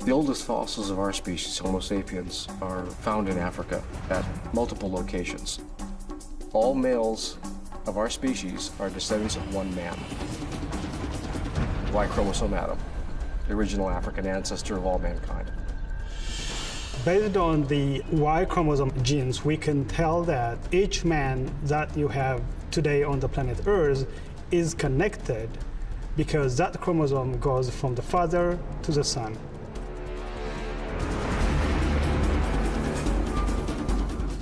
The oldest fossils of our species, Homo sapiens, are found in Africa at multiple locations. All males of our species are descendants of one man, Y chromosome Adam, the original African ancestor of all mankind. Based on the Y chromosome genes, we can tell that each man that you have today on the planet Earth is connected because that chromosome goes from the father to the son.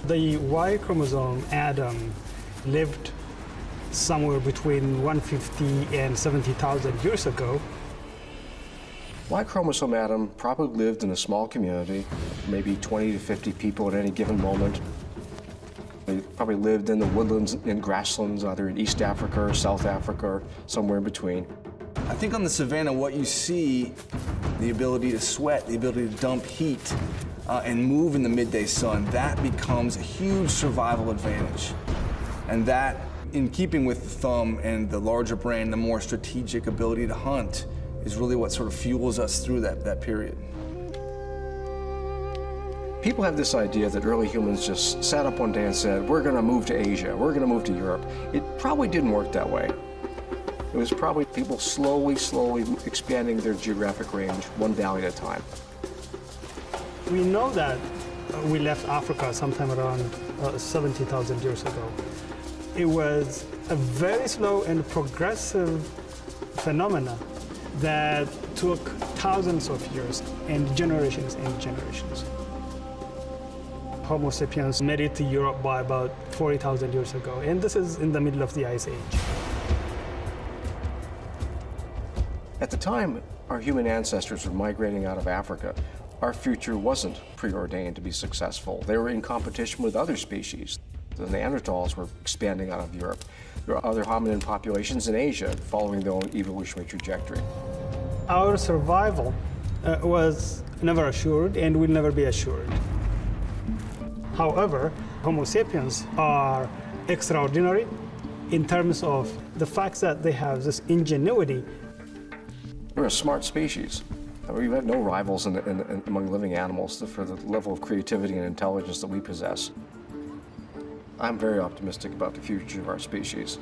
The Y chromosome Adam lived somewhere between 150 and 70,000 years ago. Y chromosome Adam probably lived in a small community, maybe 20 to 50 people at any given moment. They probably lived in the woodlands and grasslands, either in East Africa or South Africa, or somewhere in between. I think on the savanna, what you see, the ability to sweat, the ability to dump heat, and move in the midday sun, that becomes a huge survival advantage. And that, in keeping with the thumb and the larger brain, the more strategic ability to hunt, is really what sort of fuels us through that period. People have this idea that early humans just sat up one day and said, we're going to move to Asia, we're going to move to Europe. It probably didn't work that way. It was probably people slowly expanding their geographic range, one valley at a time. We know that we left Africa sometime around 70,000 years ago. It was a very slow and progressive phenomena that took thousands of years and generations. Homo sapiens made it to Europe by about 40,000 years ago, and this is in the middle of the Ice Age. At the time our human ancestors were migrating out of Africa, our future wasn't preordained to be successful. They were in competition with other species. The Neanderthals were expanding out of Europe. There are other hominin populations in Asia following their own evolutionary trajectory. Our survival was never assured and will never be assured. However, Homo sapiens are extraordinary in terms of the fact that they have this ingenuity. We're a smart species. We have no rivals among living animals for the level of creativity and intelligence that we possess. I'm very optimistic about the future of our species.